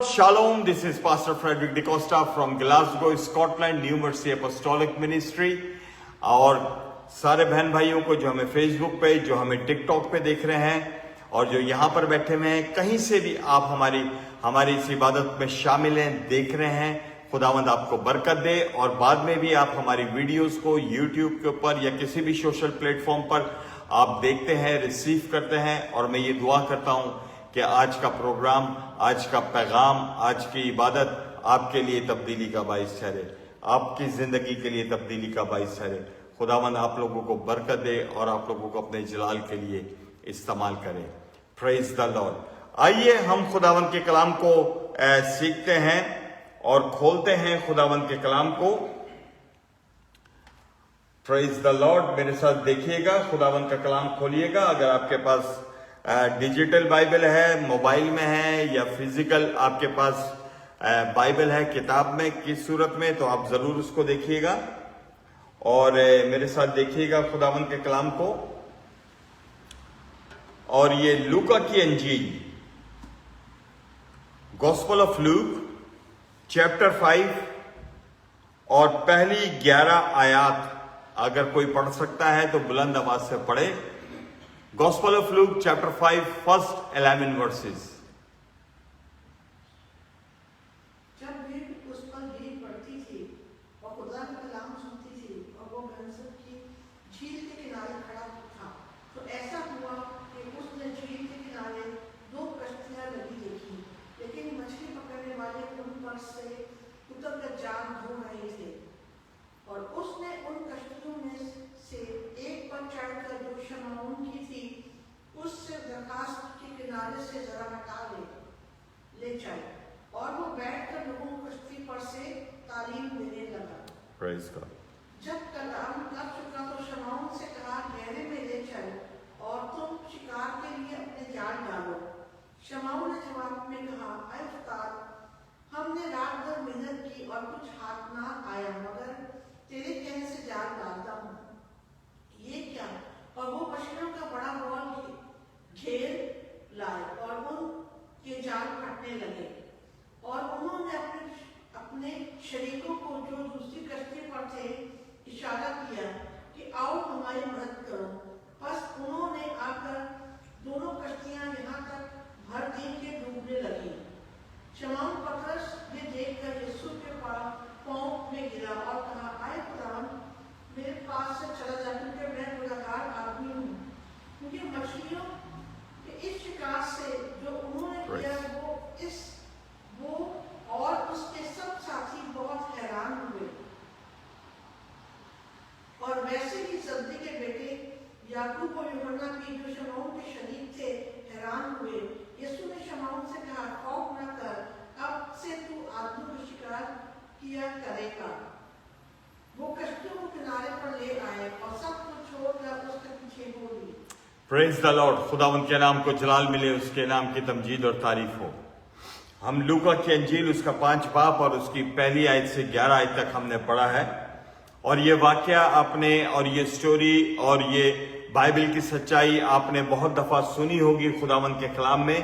Shalom, this is Pastor Frederick DeCosta from Glasgow, Scotland, New Mercy Apostolic Ministry। और सारे बहन भाइयों को जो हमें फेसबुक पे, जो हमें टिकटॉक पे देख रहे हैं और जो यहाँ पर बैठे हुए हैं, कहीं से भी आप हमारी इस इबादत में शामिल हैं, देख रहे हैं, खुदावंद आपको बरकत दे। और बाद में भी आप हमारी वीडियोस को यूट्यूब के ऊपर या किसी भी सोशल प्लेटफॉर्म पर आप देखते हैं, रिसीव करते हैं। और मैं ये दुआ करता हूँ कि आज का प्रोग्राम, आज का पैगाम, आज की इबादत आपके लिए तब्दीली का बाइस ठहरे, आपकी जिंदगी के लिए तब्दीली का बाइस ठहरे। खुदावंद आप लोगों को बरकत दे और आप लोगों को अपने जलाल के लिए इस्तेमाल करे। Praise the Lord. आइए हम खुदावंद के कलाम को सीखते हैं और खोलते हैं खुदावंद के कलाम को। Praise the Lord. मेरे साथ देखिएगा, खुदावंद का कलाम खोलिएगा। अगर आपके पास डिजिटल बाइबल है, मोबाइल में है, या फिजिकल आपके पास बाइबल है किताब में किस सूरत में, तो आप जरूर उसको देखिएगा और मेरे साथ देखिएगा खुदावंद के कलाम को। और ये लूका की अंजील, गॉस्पेल ऑफ लूक चैप्टर 5 और पहली 11 आयात अगर कोई पढ़ सकता है तो बुलंद आवाज से पढ़े। Gospel of Luke chapter 5 first 11 verses। जब भीड़ उस पर गिर पड़ती थी और खुदा का कलाम सुनती थी और वो गंजब की झील के किनारे खड़ा था, तो ऐसा हुआ कि उसने झील के किनारे 2 कश्तियां लगी देखी, लेकिन मछली पकड़ने वाले उन पर से उतरकर जाल ढो रहे थे। और उसने उन कश्तियों में से एक पर चढ़कर, जो शमौन की थी, उससे दरखास्त के किनारे से जरा हटा ले जाए, और वो बैठकर लोगों को कश्ती पर से तालीम देने लगा। Praise God। जब कलाम कर चुका तो शमौन से कहा, गहरे में ले चल और तुम शिकार के लिए अपने जाल डालो। शमौन ने जवाब में कहा, ऐ उस्ताद, हमने रात भर मेहनत की और कुछ हाथ ना आया, मगर तेरे कहने से जाल डालता हूँ। ये क्या? और वो मछलियों का बड़ा बॉल घेर लाए और उनके जाल फटने लगे। और उन्होंने अपने शरीकों को, जो दूसरी कश्ती पर थे, इशारा किया कि आओ हमारी मदद करो। बस उन्होंने आकर दोनों कश्तियां यहाँ तक भर दी कि डूबने लगी। शमौन पतरस ये देखकर यीशु के पांव में गिरा और कहा, आए खुदावंद, मेरे पास से चला जा, क्योंकि मैं गुनहगार आदमी हूँ। क्योंकि मछलियों के इस शिकार से जो उन्होंने किया, वो और उसके सब साथी बहुत हैरान हुए। और वैसे ही जब्दी के बेटे याकूब और यूहन्ना भी, जो शमौन के शरीक थे, हैरान हुए। यीशु ने शमौन से कहा, खौफ न कर, अब से तू आदमियों का शिकार किया करेगा। वो कश्तियों को किनारे पर ले आए और सब कुछ छोड़कर उसके पीछे हो ली। Praise the Lord. खुदावंद के नाम को जलाल मिले, उसके नाम की तमजीद और तारीफ हो। हम लूका की अंजील उसका 5 बाब और उसकी पहली आयत से 11 आयत तक हमने पढ़ा है। और ये वाकया आपने, और ये स्टोरी और ये बाइबल की सच्चाई आपने बहुत दफा सुनी होगी खुदावंद के कलाम में।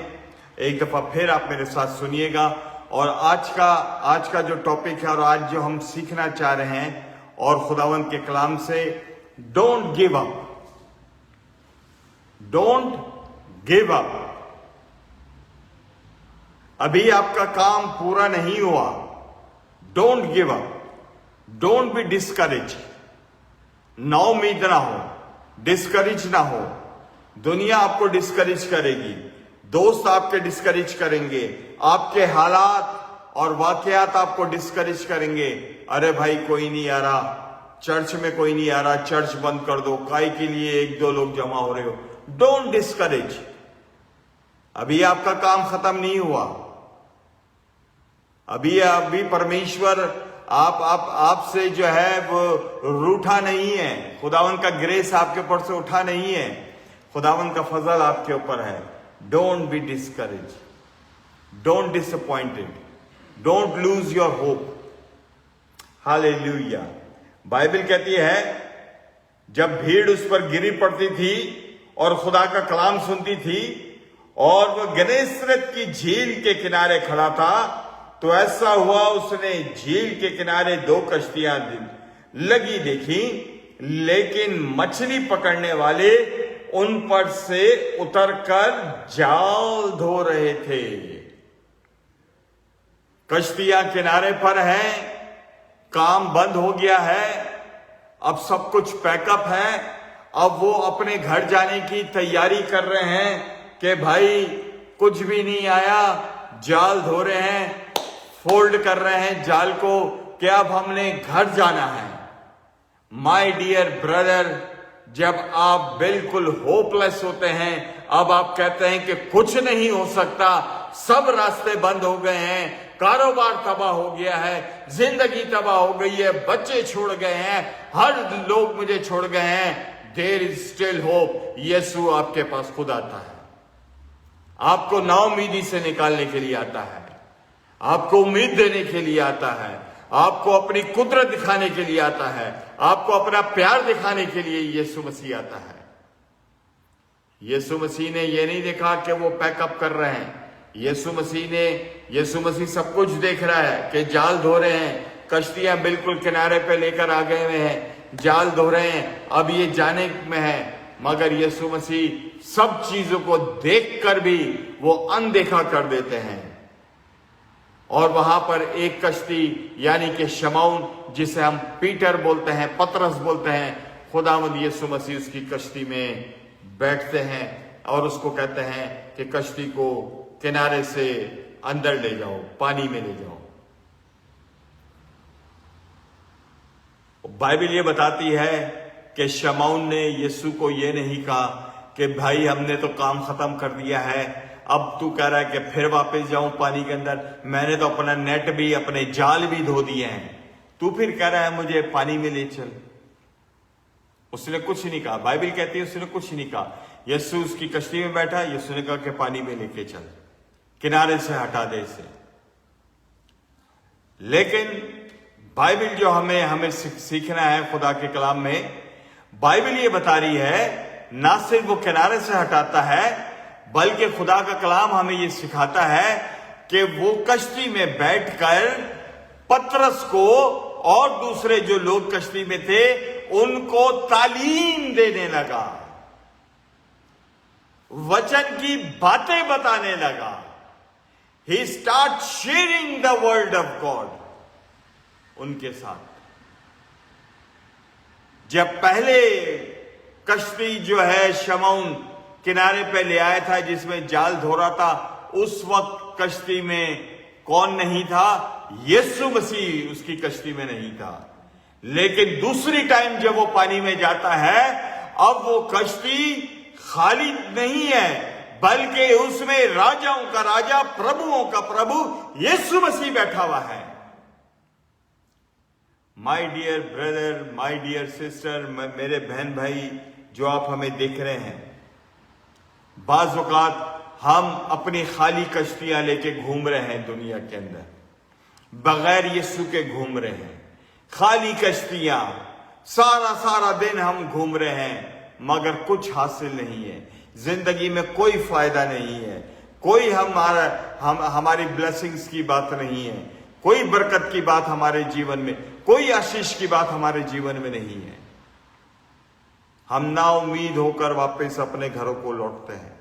एक दफा फिर आप मेरे साथ सुनिएगा। और आज का जो टॉपिक है और आज जो हम सीखना चाह रहे हैं और खुदावंद के कलाम से, don't give up. Don't give up. अभी आपका काम पूरा नहीं हुआ। Don't give up. Don't be discourage. नाउमीद ना हो, डिस्करेज ना हो। दुनिया आपको डिस्करेज करेगी, दोस्त आपके डिस्करेज करेंगे, आपके हालात और वाकयात आपको डिस्करेज करेंगे। अरे भाई, कोई नहीं आ रहा, चर्च में कोई नहीं आ रहा, चर्च बंद कर दो, काय के लिए 1-2 लोग जमा हो रहे हो। Don't discourage. अभी आपका काम खत्म नहीं हुआ। अभी परमेश्वर आपसे जो है वो रूठा नहीं है। खुदावंद का ग्रेस आपके ऊपर से उठा नहीं है। खुदावंद का फजल आपके ऊपर है। Don't be discourage, don't disappointed, don't lose your hope. Hallelujah. Bible कहती है, जब भीड़ उस पर गिरी पड़ती थी और खुदा का कलाम सुनती थी, اور وہ गन्नेसरत की झील के किनारे खड़ा था, तो ऐसा हुआ उसने झील के किनारे 2 कश्तियां लगी देखी, लेकिन मछली पकड़ने वाले उन पर से उतरकर जाल धो रहे थे। कश्तियां किनारे पर हैं, काम बंद हो गया है, अब सब कुछ पैकअप है, अब वो अपने घर जाने की तैयारी कर रहे हैं कि भाई कुछ भी नहीं आया, जाल धो रहे हैं, फोल्ड कर रहे हैं जाल को कि अब हमने घर जाना है। माय डियर ब्रदर, जब आप बिल्कुल होपलेस होते हैं, अब आप कहते हैं कि कुछ नहीं हो सकता, सब रास्ते बंद हो गए हैं, कारोबार तबाह हो गया है, जिंदगी तबाह हो गई है, बच्चे छोड़ गए हैं, हर लोग मुझे छोड़ गए हैं, देयर इज स्टिल होप। यीशु आपके पास खुद आता है, आपको नाउमीदी से निकालने के लिए आता है, आपको उम्मीद देने के लिए आता है, आपको अपनी कुदरत दिखाने के लिए आता है, आपको अपना प्यार दिखाने के लिए यीशु मसीह आता है। यीशु मसीह ने यह नहीं देखा कि वो पैकअप कर रहे हैं, यीशु मसीह सब कुछ देख रहा है कि जाल धो रहे हैं, कश्तियां बिल्कुल किनारे पे लेकर आ गए हुए हैं, जाल धो रहे हैं, अब ये जाने में है, मगर यीशु मसीह सब चीजों को देखकर भी वो अनदेखा कर देते हैं। और वहां पर एक कश्ती यानी कि शमौन, जिसे हम पीटर बोलते हैं, पतरस बोलते हैं, खुदावंद यीशु मसीह उसकी कश्ती में बैठते हैं और उसको कहते हैं कि कश्ती को किनारे से अंदर ले जाओ, पानी में ले जाओ। बाइबल ये बताती है कि शमौन ने यीशु को ये नहीं कहा कि भाई हमने तो काम खत्म कर दिया है, अब तू कह रहा है कि फिर वापस जाऊं पानी के अंदर, मैंने तो अपना नेट भी, अपने जाल भी धो दिए हैं, तू फिर कह रहा है मुझे पानी में ले चल। उसने कुछ नहीं कहा, बाइबल कहती है उसने कुछ नहीं कहा। यीशु उसकी कश्ती में बैठा, यीशु ने कहा कि पानी में लेके चल, किनारे से हटा दे इसे। लेकिन बाइबल जो हमें सीखना है खुदा के कलाम में, बाइबल ये बता रही है ना सिर्फ वो किनारे से हटाता है, बल्कि खुदा का कलाम हमें ये सिखाता है कि वो कश्ती में बैठकर पतरस को और दूसरे जो लोग कश्ती में थे उनको तालीम देने लगा, वचन की बातें बताने लगा। He start sharing the word of God उनके साथ। जब पहले कश्ती जो है शमौन किनारे पे ले आया था जिसमें जाल धो रहा था, उस वक्त कश्ती में कौन नहीं था? यीशु मसीह उसकी कश्ती में नहीं था। लेकिन दूसरी टाइम जब वो पानी में जाता है, अब वो कश्ती खाली नहीं है, बल्कि उसमें राजाओं का राजा, प्रभुओं का प्रभु यीशु मसीह बैठा हुआ है। My dear brother, my dear sister, मेरे बहन भाई जो आप हमें देख रहे हैं, बाज़ औक़ात हम अपनी खाली कश्तियां लेके घूम रहे हैं दुनिया के अंदर, बगैर यीशु के घूम रहे हैं, खाली कश्तियां, सारा दिन हम घूम रहे हैं, मगर कुछ हासिल नहीं है, जिंदगी में कोई फायदा नहीं है, कोई हमारी ब्लेसिंग्स की बात नहीं है, कोई बरकत की बात हमारे जीवन में, कोई आशीष की बात हमारे जीवन में नहीं है। हम ना उम्मीद होकर वापस अपने घरों को लौटते हैं।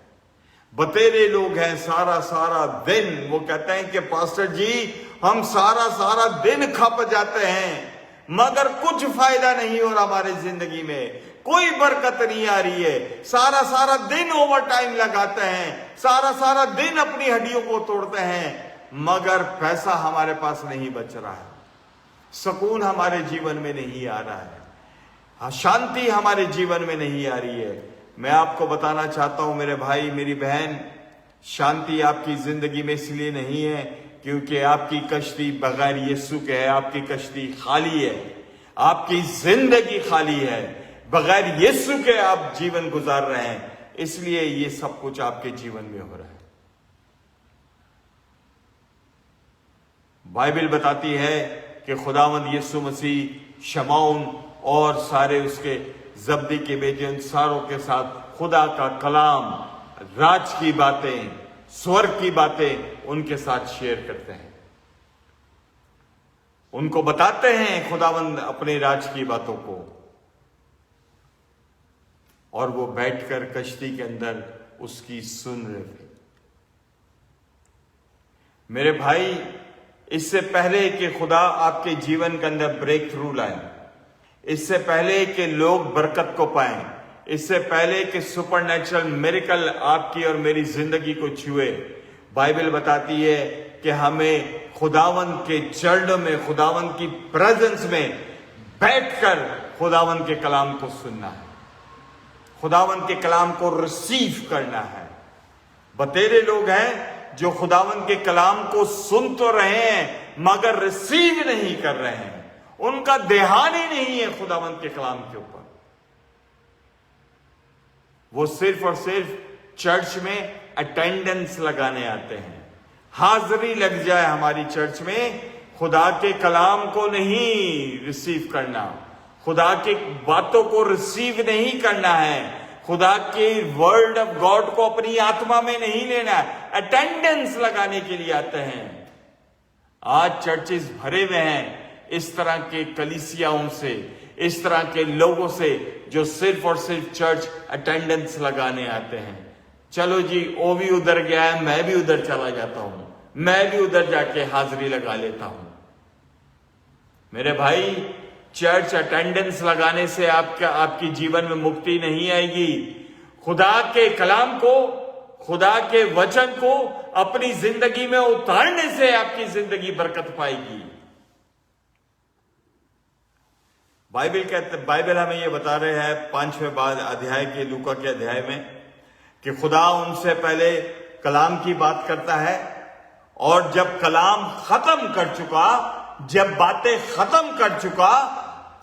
बतेरे लोग हैं, सारा दिन वो कहते हैं कि पास्टर जी हम सारा दिन खप जाते हैं, मगर कुछ फायदा नहीं हो रहा हमारी जिंदगी में, कोई बरकत नहीं आ रही है, सारा दिन ओवर टाइम लगाते हैं, सारा दिन अपनी हड्डियों को तोड़ते हैं, मगर पैसा हमारे पास नहीं बच रहा है, सुकून हमारे जीवन में नहीं आ रहा है, शांति हमारे जीवन में नहीं आ रही है। मैं आपको बताना चाहता हूं मेरे भाई मेरी बहन, शांति आपकी जिंदगी में इसलिए नहीं है क्योंकि आपकी कश्ती बगैर यीशु के है, आपकी कश्ती खाली है, आपकी जिंदगी खाली है, बगैर यीशु के आप जीवन गुजार रहे हैं, इसलिए ये सब कुछ आपके जीवन में हो रहा है। बाइबल बताती है कि खुदावंद यीशु मसीह शमौन और सारे उसके जब्दी के बेटे उन सारों के साथ खुदा का कलाम राज की बातें, स्वर्ग की बातें उनके साथ शेयर करते हैं, उनको बताते हैं खुदावंद अपने राज की बातों को, और वो बैठकर कश्ती के अंदर उसकी सुन रहे थे। मेरे भाई, इससे पहले कि खुदा आपके जीवन के अंदर ब्रेक थ्रू लाए, इससे पहले कि लोग बरकत को पाएं, इससे पहले कि सुपरनैचुरल मिरेकल आपकी और मेरी जिंदगी को छुए, बाइबल बताती है कि हमें खुदावंद के चरणों में, खुदावंद की प्रेजेंस में बैठकर खुदावंद के कलाम को सुनना है, खुदावंद के कलाम को रिसीव करना है। बतेरे लोग हैं जो खुदावंद के कलाम को सुन तो रहे हैं मगर रिसीव नहीं कर रहे हैं, उनका ध्यान ही नहीं है खुदावंद के कलाम के ऊपर। वो सिर्फ और सिर्फ चर्च में अटेंडेंस लगाने आते हैं, हाजिरी लग जाए हमारी चर्च में, खुदा के कलाम को नहीं रिसीव करना, खुदा की बातों को रिसीव नहीं करना है, खुदा के वर्ड ऑफ गॉड को अपनी आत्मा में नहीं लेना है, अटेंडेंस लगाने के लिए आते हैं। आज चर्चेस भरे हुए हैं इस तरह के कलीसियाओं से, इस तरह के लोगों से जो सिर्फ और सिर्फ चर्च अटेंडेंस लगाने आते हैं। चलो जी, वो भी उधर गया है, मैं भी उधर चला जाता हूं, मैं भी उधर जाके हाजिरी लगा लेता हूं। मेरे भाई, चर्च अटेंडेंस लगाने से आपकी जीवन में मुक्ति नहीं आएगी। खुदा के कलाम को, खुदा के वचन को अपनी जिंदगी में उतारने से आपकी जिंदगी बरकत पाएगी। बाइबल हमें यह बता रहे हैं 5वें अध्याय के, लूका के अध्याय में, कि खुदा उनसे पहले कलाम की बात करता है, और जब कलाम खत्म कर चुका, जब बातें खत्म कर चुका,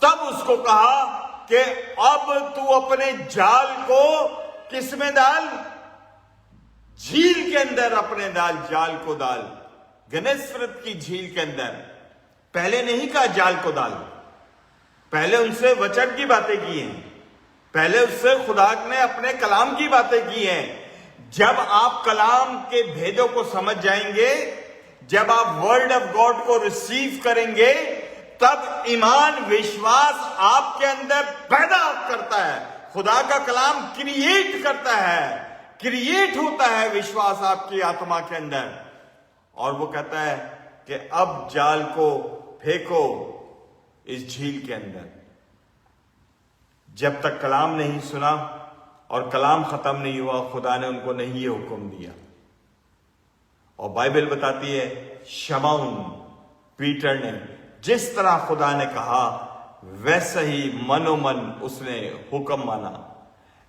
तब उसको कहा कि अब तू अपने जाल को किस में डाल? झील के अंदर अपने जाल को डाल, गनेसरत की झील के अंदर। पहले नहीं कहा जाल को डाल, पहले उनसे वचन की बातें की हैं, पहले उससे खुदा ने अपने कलाम की बातें की हैं। जब आप कलाम के भेदों को समझ जाएंगे, जब आप वर्ड ऑफ गॉड को रिसीव करेंगे, तब ईमान, विश्वास आपके अंदर पैदा करता है। खुदा का कलाम क्रिएट करता है, क्रिएट होता है विश्वास आपकी आत्मा के अंदर, और वो कहता है कि अब जाल को फेंको इस झील के अंदर। जब तक कलाम नहीं सुना और कलाम खत्म नहीं हुआ, खुदा ने उनको नहीं ये हुक्म दिया। और बाइबल बताती है, शमौन पीटर ने जिस तरह खुदा ने कहा वैसे ही मनोमन उसने हुक्म माना,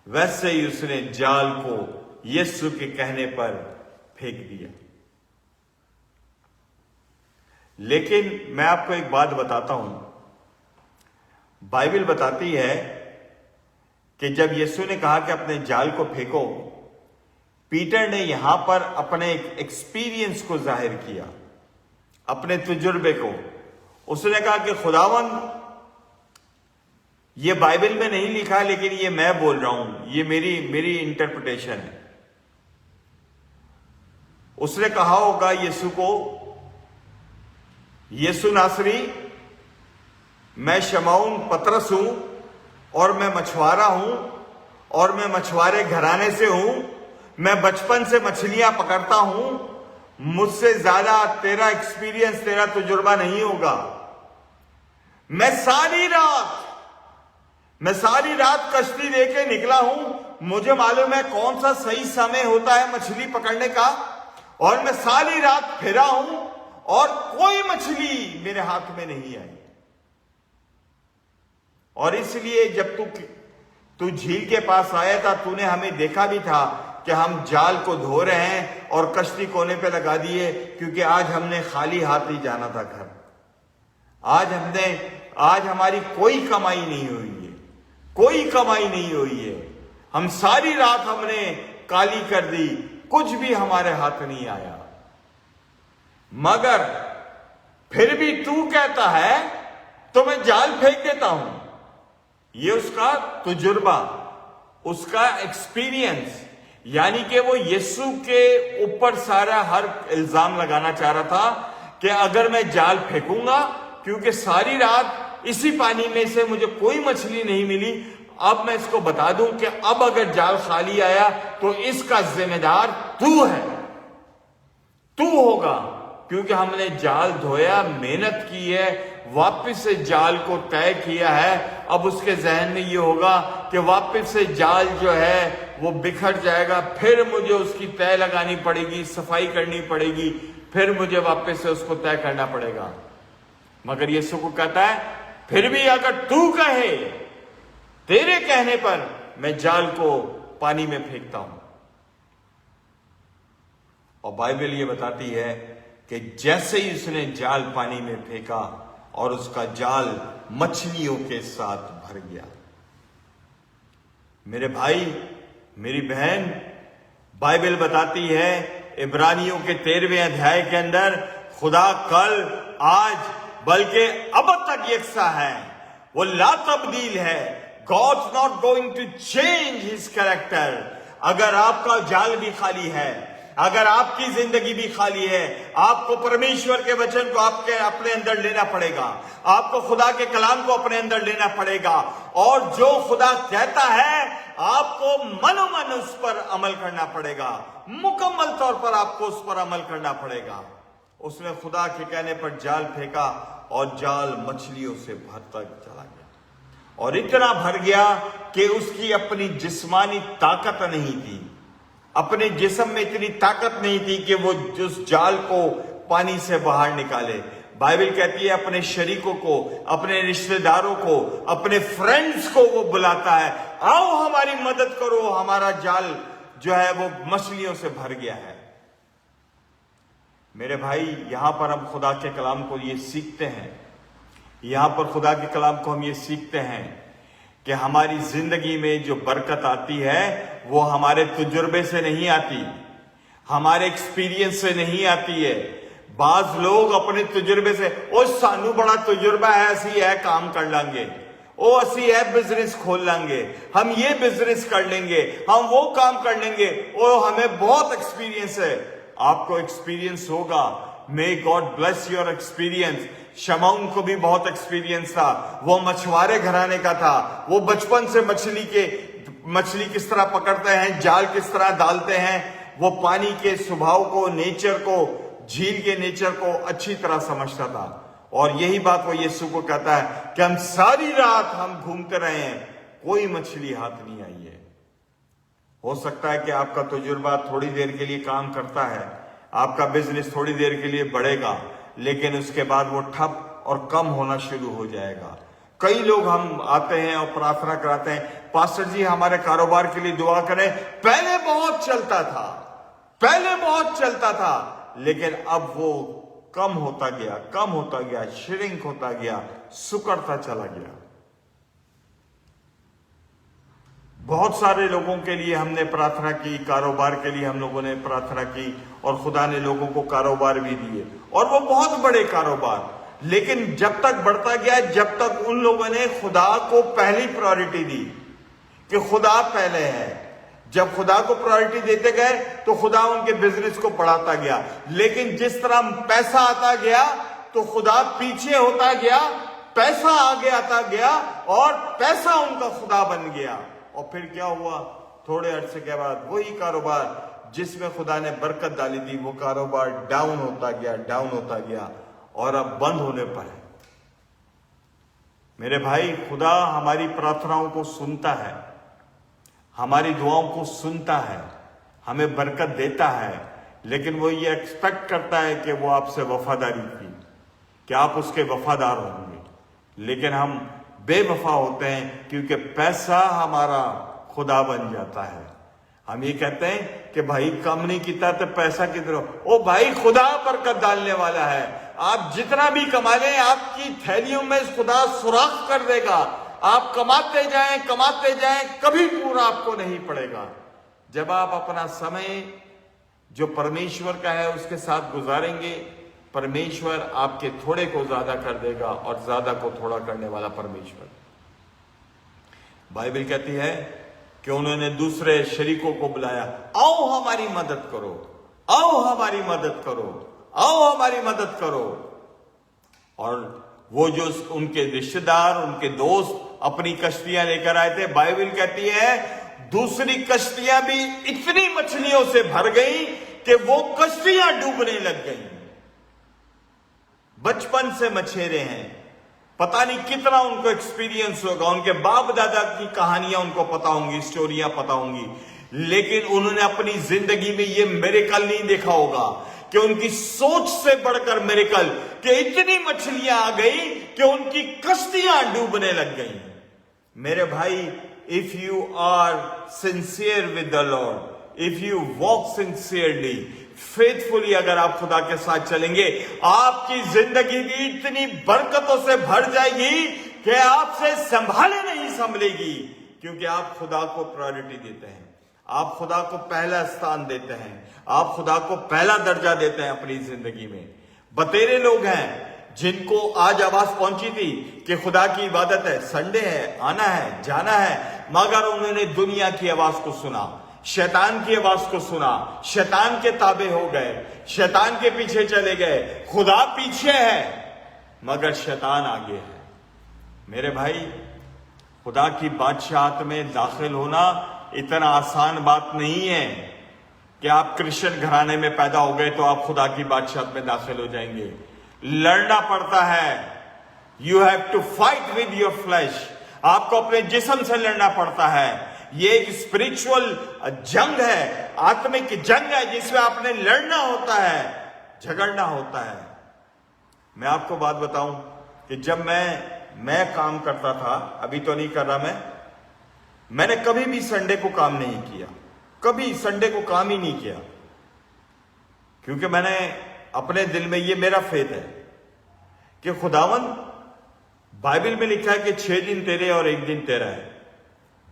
वैसे ही उसने जाल को यीशु के कहने पर फेंक दिया। लेकिन मैं आपको एक बात बताता हूं, बाइबल बताती है कि जब यीशु ने कहा कि अपने जाल को फेंको, पीटर ने यहां पर अपने एक्सपीरियंस को जाहिर किया, अपने तजुर्बे को। उसने कहा कि खुदावंद, ये बाइबल में नहीं लिखा, लेकिन ये मैं बोल रहा हूं, ये मेरी इंटरप्रिटेशन है। उसने कहा होगा यीशु को, यीशु नासरी, मैं शमौन पतरस हूं, और मैं मछुआरा हूं, और मैं मछुआरे घराने से हूं, मैं बचपन से मछलियां पकड़ता हूं, मुझसे ज्यादा तेरा एक्सपीरियंस, तेरा तजुर्बा नहीं होगा। मैं सारी रात कश्ती लेके निकला हूं, मुझे मालूम है कौन सा सही समय होता है मछली पकड़ने का, और मैं सारी रात फिरा हूं और कोई मछली मेरे हाथ में नहीं आई। और इसलिए जब तू झील के पास आया था, तूने हमें देखा भी था कि हम जाल को धो रहे हैं और कश्ती कोने पे लगा दिए, क्योंकि आज हमने खाली हाथ ही जाना था घर। आज हमारी कोई कमाई नहीं हुई है, कोई कमाई नहीं हुई है। हम सारी रात हमने काली कर दी, कुछ भी हमारे हाथ नहीं आया। मगर फिर भी तू कहता है तो मैं जाल फेंक देता हूं। ये उसका तजुर्बा, उसका एक्सपीरियंस, यानी कि वो यीशु के ऊपर सारा हर इल्जाम लगाना चाह रहा था कि अगर मैं जाल फेंकूंगा, क्योंकि सारी रात इसी पानी में से मुझे कोई मछली नहीं मिली, अब मैं इसको बता दूं कि अब अगर जाल खाली आया तो इसका जिम्मेदार तू है, तू होगा, क्योंकि हमने जाल धोया, मेहनत की है, वापस से जाल को तय किया है। अब उसके जहन में ये होगा कि वापस से जाल जो है वो बिखर जाएगा, फिर मुझे उसकी तय लगानी पड़ेगी, सफाई करनी पड़ेगी, फिर मुझे वापस से उसको तय करना पड़ेगा। मगर यीशु को कहता है फिर भी अगर तू कहे, तेरे कहने पर मैं जाल को पानी में फेंकता हूं। और बाइबल ये बताती है कि जैसे ही उसने जाल पानी में फेंका और उसका जाल मछलियों के साथ भर गया। मेरे भाई, मेरी बहन, बाइबल बताती है इब्रानियों के 13वें अध्याय के अंदर, खुदा कल, आज, बल्कि अब तक यकसा है, वो ला तब्दील है। God's not going to change his character। अगर आपका जाल भी खाली है, अगर आपकी जिंदगी भी खाली है, आपको परमेश्वर के वचन को आपके अपने अंदर लेना पड़ेगा, आपको खुदा के कलाम को अपने अंदर लेना पड़ेगा, और जो खुदा कहता है आपको मनोमन उस पर अमल करना पड़ेगा, मुकम्मल तौर पर आपको उस पर अमल करना पड़ेगा। उसने खुदा के कहने पर जाल फेंका और जाल मछलियों से भरता चला गया, और इतना भर गया कि उसकी अपनी जिस्मानी ताकत नहीं थी, अपने जिस्म में इतनी ताकत नहीं थी कि वो उस जाल को पानी से बाहर निकाले। बाइबल कहती है अपने शरीकों को, अपने रिश्तेदारों को, अपने फ्रेंड्स को वो बुलाता है, आओ हमारी मदद करो, हमारा जाल जो है वो मछलियों से भर गया है। मेरे भाई, यहां पर हम खुदा के कलाम को ये सीखते हैं, यहां पर खुदा के कलाम को हम ये सीखते हैं कि हमारी जिंदगी में जो बरकत आती है वो हमारे तजुर्बे से नहीं आती, हमारे एक्सपीरियंस से नहीं आती है। बाज लोग अपने तजुर्बे से, ओ सानू बड़ा तजुर्बा है, असी है काम कर लेंगे, ओ असी है बिजनेस खोल लेंगे, हम ये बिजनेस कर लेंगे, हम वो काम कर लेंगे, ओ हमें बहुत एक्सपीरियंस है। आपको एक्सपीरियंस होगा, may God bless your experience. शमौन को भी बहुत एक्सपीरियंस था, वो मछुआरे घराने का था, वो बचपन से मछली किस तरह पकड़ते हैं, जाल किस तरह डालते हैं, वो पानी के स्वभाव को, नेचर को, झील के नेचर को अच्छी तरह समझता था। और यही बात वो यीशु को कहता है कि हम सारी रात हम घूमते रहे हैं, कोई मछली हाथ नहीं आई है। हो सकता है कि आपका तजुर्बा थोड़ी देर के लिए काम करता है, आपका बिजनेस थोड़ी देर के लिए बढ़ेगा, लेकिन उसके बाद वो ठप और कम होना शुरू हो जाएगा। कई लोग हम आते हैं और प्रार्थना कराते हैं, पास्टर जी हमारे कारोबार के लिए दुआ करें, पहले बहुत चलता था, पहले बहुत चलता था, लेकिन अब वो कम होता गया, कम होता गया, श्रिंक होता गया, सुकड़ता चला गया। बहुत सारे लोगों के लिए हमने प्रार्थना की, कारोबार के लिए हम लोगों ने प्रार्थना की, और खुदा ने लोगों को कारोबार भी दिए, और वो बहुत बड़े कारोबार। लेकिन जब तक बढ़ता गया, जब तक उन लोगों ने खुदा को पहली प्रायोरिटी दी कि खुदा पहले है, जब खुदा को प्रायोरिटी देते गए तो खुदा उनके बिजनेस को बढ़ाता गया। लेकिन जिस तरह पैसा आता गया तो खुदा पीछे होता गया, पैसा आगे आता गया, और पैसा उनका खुदा बन गया। और फिर क्या हुआ, थोड़े अरसे के बाद वही कारोबार जिसमें खुदा ने बरकत डाली थी, वो कारोबार डाउन होता गया, डाउन होता गया, और अब बंद होने पर है। मेरे भाई, खुदा हमारी प्रार्थनाओं को सुनता है, हमारी दुआओं को सुनता है, हमें बरकत देता है, लेकिन वो ये एक्सपेक्ट करता है कि वो आपसे वफादारी की, कि आप उसके वफादार होंगे। लेकिन हम बेवफा होते हैं, क्योंकि पैसा हमारा खुदा बन जाता है। हम ये कहते हैं कि भाई कम नहीं किया तो पैसा किधर, ओ भाई खुदा बरकत डालने वाला है। आप जितना भी कमा लें, आपकी थैलियों में खुदा सुराख कर देगा। आप कमाते जाएं, कभी पूरा आपको नहीं पड़ेगा। जब आप अपना समय जो परमेश्वर का है उसके साथ गुजारेंगे, परमेश्वर आपके थोड़े को ज्यादा कर देगा, और ज्यादा को थोड़ा करने वाला परमेश्वर। बाइबल कहती है कि उन्होंने दूसरे शरीकों को बुलाया, आओ हमारी मदद करो, आओ हमारी मदद करो, आओ हमारी मदद करो। और वो जो उनके रिश्तेदार, उनके दोस्त अपनी कश्तियां लेकर आए थे, बाइबल कहती है दूसरी कश्तियां भी इतनी मछलियों से भर गई कि वो कश्तियां डूबने लग गई। बचपन से मछेरे हैं, पता नहीं कितना उनको एक्सपीरियंस होगा, उनके बाप दादा की कहानियां उनको पता होंगी, स्टोरियां पता होंगी, लेकिन उन्होंने अपनी जिंदगी में ये मिरेकल नहीं देखा होगा कि उनकी सोच से बढ़कर मिरेकल कि इतनी मछलियां आ गई कि उनकी कश्तियां डूबने लग गई। मेरे भाई, if you are sincere with the lord, if you walk sincerely, faithfully, अगर आप खुदा के साथ चलेंगे, आपकी जिंदगी भी इतनी बरकतों से भर जाएगी कि आपसे संभाले नहीं संभलेगी, क्योंकि आप खुदा को प्रायोरिटी देते हैं, आप खुदा को पहला स्थान देते हैं, आप खुदा को पहला दर्जा देते हैं अपनी जिंदगी में। बतेरे लोग हैं जिनको आज आवाज पहुंची थी कि खुदा की इबादत है, संडे है, आना है, जाना है, मगर उन्होंने दुनिया की आवाज को सुना, शैतान की आवाज को सुना, शैतान के ताबे हो गए, शैतान के पीछे चले गए। खुदा पीछे है मगर शैतान आगे है। मेरे भाई, खुदा की बादशाहत में दाखिल होना इतना आसान बात नहीं है कि आप क्रिश्चियन घराने में पैदा हो गए तो आप खुदा की बादशाहत में दाखिल हो जाएंगे। लड़ना पड़ता है। You have to fight with your flesh, आपको अपने जिस्म से लड़ना पड़ता है। ये एक स्पिरिचुअल जंग है, आत्मिक जंग है, जिसमें आपने लड़ना होता है, झगड़ना होता है। मैं आपको बात बताऊं कि जब मैं काम करता था, अभी तो नहीं कर रहा मैंने कभी भी संडे को काम नहीं किया, कभी संडे को काम ही नहीं किया, क्योंकि मैंने अपने दिल में, ये मेरा फेथ है कि खुदावन, बाइबल में लिखा है कि 6 दिन तेरे और 1 दिन तेरा है।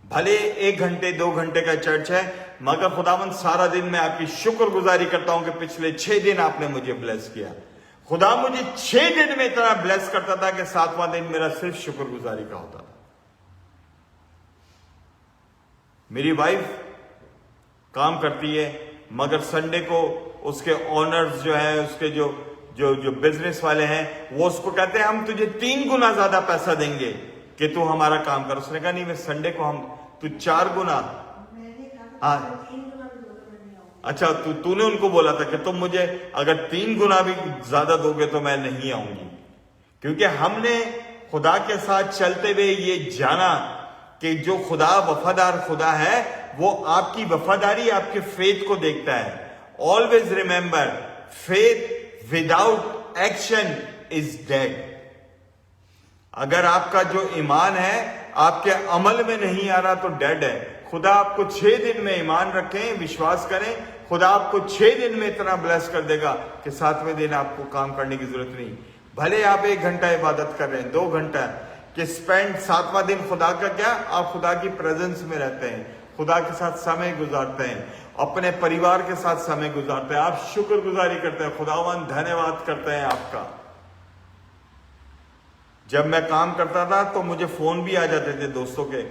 भले 1 घंटे 2 घंटे का चर्च है, मगर खुदावन सारा दिन मैं आपकी शुक्रगुजारी करता हूं कि पिछले 6 दिन आपने मुझे ब्लेस किया। खुदा मुझे 6 दिन में इतना ब्लेस करता था कि 7वां दिन मेरा सिर्फ शुक्रगुजारी का होता था। मेरी वाइफ काम करती है, मगर संडे को उसके ऑनर्स जो है, उसके जो बिजनेस वाले हैं, वो उसको कहते हैं हम तुझे 3 गुना ज्यादा पैसा देंगे कि तू हमारा काम कर। उसने कहा नहीं, मैं संडे को तू 4 गुना। हाँ, अच्छा, तूने उनको बोला था कि तुम मुझे अगर 3 गुना भी ज्यादा दोगे तो मैं नहीं आऊंगी, क्योंकि हमने खुदा के साथ चलते हुए ये जाना कि जो खुदा वफादार खुदा है, वो आपकी वफादारी, आपके फेथ को देखता है। Always remember, faith without action is dead. अगर आपका जो ईमान है आपके अमल में नहीं आ रहा तो डेड है। खुदा आपको 6 दिन में ईमान रखें, विश्वास करें, खुदा आपको 6 दिन में इतना ब्लेस कर देगा कि 7वें दिन आपको काम करने की जरूरत नहीं। भले आप 1 घंटा इबादत कर रहे हैं, 2 घंटा, कि स्पेंड 7वां दिन खुदा का क्या, आप खुदा की प्रेजेंस में रहते हैं, खुदा के साथ समय गुजारते हैं, अपने परिवार के साथ समय गुजारते हैं, आप शुक्रगुजारी करते हैं, खुदावन धन्यवाद करते हैं आपका। जब मैं काम करता था तो मुझे फोन भी आ जाते थे दोस्तों के,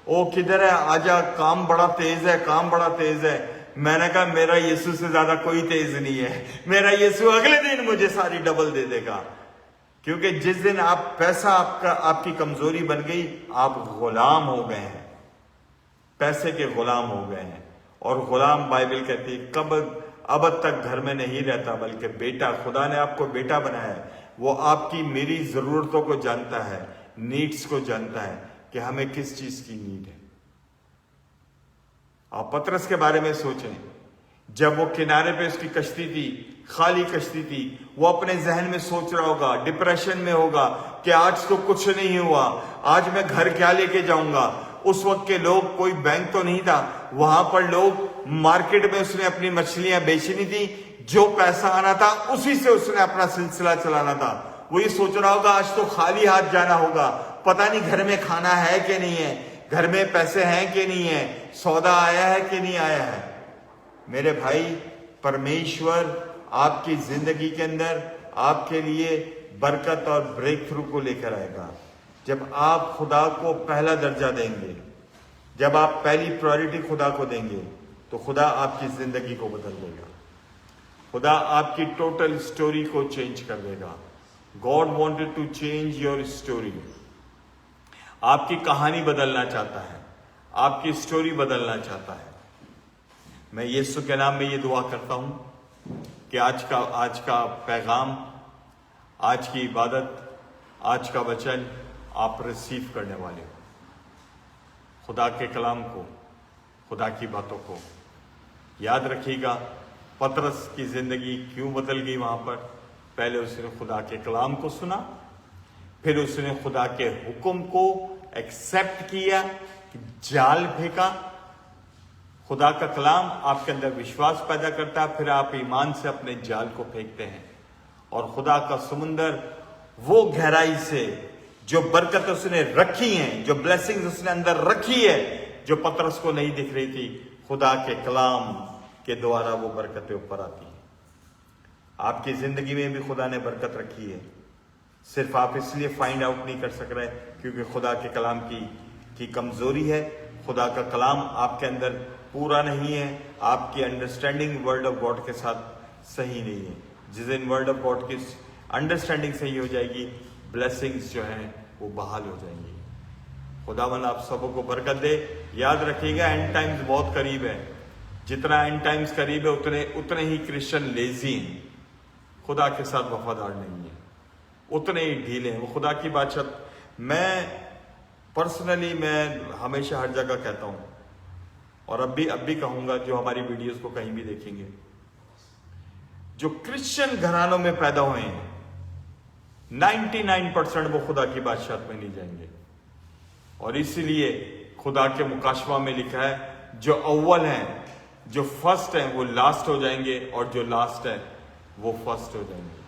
ओ किधर है, आजा, काम बड़ा तेज है, काम बड़ा तेज है। मैंने कहा मेरा यीशु से ज्यादा कोई तेज नहीं है, मेरा यीशु अगले दिन मुझे सारी डबल दे देगा। क्योंकि जिस दिन आप पैसा आपकी कमजोरी बन गई, आप गुलाम हो गए हैं, पैसे के गुलाम हो गए हैं। और गुलाम, बाइबल कहती है, कब अब तक घर में नहीं रहता बल्कि बेटा। खुदा ने आपको बेटा बनाया है, वो आपकी मेरी जरूरतों को जानता है, नीड्स को जानता है कि हमें किस चीज की नीड है। आप पतरस के बारे में सोचें, जब वो किनारे पे उसकी कश्ती थी, खाली कश्ती थी, वो अपने जहन में सोच रहा होगा, डिप्रेशन में होगा कि आज तो कुछ नहीं हुआ, आज मैं घर क्या लेके जाऊंगा। उस वक्त के लोग, कोई बैंक तो नहीं था, वहां पर लोग मार्केट में उसने अपनी मछलियां बेचनी थी, जो पैसा आना था उसी से उसने अपना सिलसिला चलाना था। वो ये सोच रहा होगा आज तो खाली हाथ जाना होगा, पता नहीं घर में खाना है कि नहीं है, घर में पैसे हैं कि नहीं है, सौदा आया है कि नहीं आया है। मेरे भाई, परमेश्वर आपकी जिंदगी के अंदर आपके लिए बरकत और ब्रेक थ्रू को लेकर आएगा जब आप खुदा को पहला दर्जा देंगे। जब आप पहली प्रायोरिटी खुदा को देंगे तो खुदा आपकी जिंदगी को बदल देगा, खुदा आपकी टोटल स्टोरी को चेंज कर देगा। God wanted to change your story. आपकी कहानी बदलना चाहता है, आपकी स्टोरी बदलना चाहता है। मैं यीशु के नाम में ये दुआ करता हूं कि आज का पैगाम, आज की इबादत, आज का वचन आप रिसीव करने वाले हो। खुदा के कलाम को, खुदा की बातों को याद रखिएगा। पतरस की जिंदगी क्यों बदल गई वहां पर? पहले उसने खुदा के कलाम को सुना, फिर उसने खुदा के हुक्म को एक्सेप्ट किया, जाल फेंका। खुदा का कलाम आपके अंदर विश्वास पैदा करता है, फिर आप ईमान से अपने जाल को फेंकते हैं और खुदा का समुंदर वो गहराई से जो बरकत उसने रखी हैं, जो ब्लेसिंग्स उसने अंदर रखी है, जो पतरस को नहीं दिख रही थी, खुदा के कलाम के द्वारा वो बरकतें ऊपर आती हैं। आपकी जिंदगी में भी खुदा ने बरकत रखी है, सिर्फ आप इसलिए फाइंड आउट नहीं कर सक रहे क्योंकि खुदा के कलाम की कमजोरी है। खुदा का कलाम आपके अंदर पूरा नहीं है, आपकी अंडरस्टैंडिंग वर्ड ऑफ गॉड के साथ सही नहीं है। जिस दिन वर्ड ऑफ गॉड की अंडरस्टैंडिंग सही हो जाएगी, ब्लेसिंग्स जो हैं वो बहाल हो जाएंगी। खुदावन आप सबों को बरकत दे। याद रखिएगा, एंड टाइम्स बहुत करीब है। जितना एंड टाइम्स करीब है उतने ही क्रिश्चियन लेजी हैं, खुदा के साथ वफादार नहीं है, उतने ही ढीले हैं। वो खुदा की बात मैं पर्सनली हमेशा हर जगह कहता हूं और अब भी कहूंगा, जो हमारी वीडियोस को कहीं भी देखेंगे, जो क्रिश्चियन घरानों में पैदा हुए हैं 99% वो खुदा की बादशाहत में नहीं जाएंगे। और इसीलिए खुदा के मुकाशवा में लिखा है, जो अव्वल हैं, जो फर्स्ट हैं, वो लास्ट हो जाएंगे और जो लास्ट है वो फर्स्ट हो जाएंगे।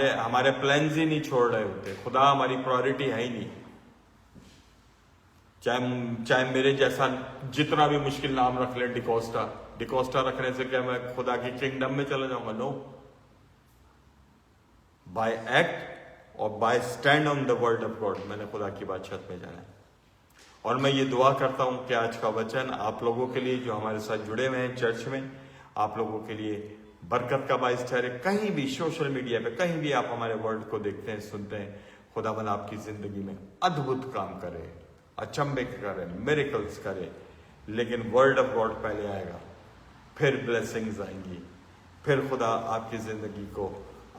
हमारे प्लान्स ही नहीं छोड़ रहे होते। खुदा हमारी प्रायोरिटी है ही नहीं। चाहे मेरे जैसा जितना भी मुश्किल नाम रख ले, डिकोस्टा रखने से क्या मैं खुदा की किंगडम में चला जाऊंगा? नो। बाय एक्ट और by stand on the word of God मैंने खुदा की बादशाहत में जाना है। और मैं ये दुआ करता हूं कि आज का वचन आप लोगों के लिए, जो हमारे साथ जुड़े हुए हैं चर्च में, आप लोगों के लिए बरकत का बाइस ठहरे। कहीं भी सोशल मीडिया पे कहीं भी आप हमारे वर्ड को देखते हैं, सुनते हैं, खुदावन आपकी जिंदगी में अद्भुत काम करे, अचंभे करे, मिरेकल्स करे। लेकिन वर्ड ऑफ गॉड पहले आएगा, फिर ब्लेसिंग्स आएंगी, फिर खुदा आपकी जिंदगी को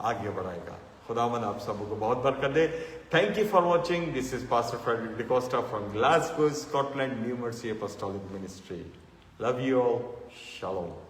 आगे बढ़ाएगा। खुदावन आप सबको बहुत बरकत दे। Thank you for watching. This is pastor Frederick D'Costa from Glasgow, Scotland, new mercy apostolic ministry. Love you all. Shalom.